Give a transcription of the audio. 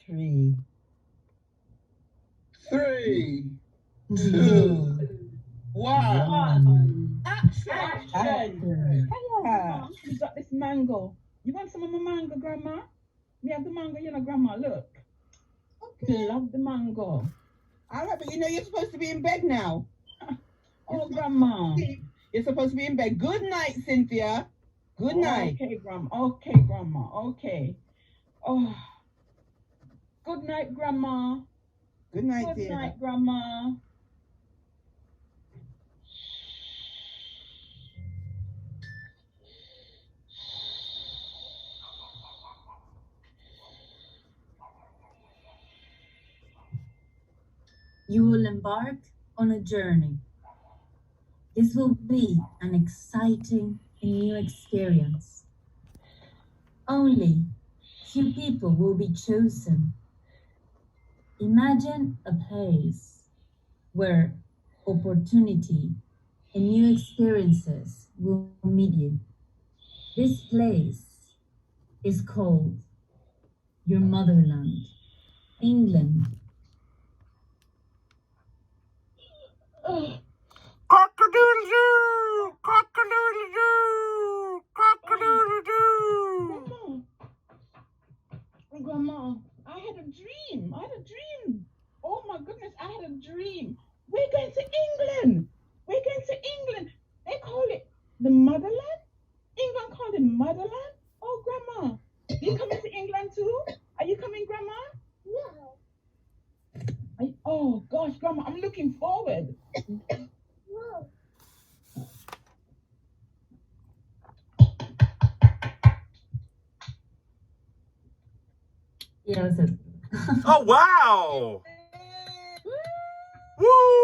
3, 3, 2, 1. action. Grandma, you got this mango. You want some of my mango, Grandma? Me have the mango, Grandma, look. Okay. Love the mango. All right, but you're supposed to be in bed now. Oh, Grandma. You're supposed to be in bed. Good night, Cynthia. Good night. Okay, Grandma. Okay. Oh. Good night, Grandma. Good night, Good dear. night, Grandma. You will embark on a journey. This will be an exciting and new experience. Only few people will be chosen. Imagine a place where opportunity and new experiences will meet you. This place is called your motherland, England. Cock-a-doodle-doo! Cock-a-doodle-doo! Cock-a-doodle-doo! Grandma, I had a dream. Oh my goodness, I had a dream. We're going to England. They call it the motherland. England called it motherland. Oh, Grandma, you coming to England too? Are you coming, Grandma? No. Oh gosh, Grandma, I'm looking forward. No. Yeah, that's it. Oh, wow! Woo!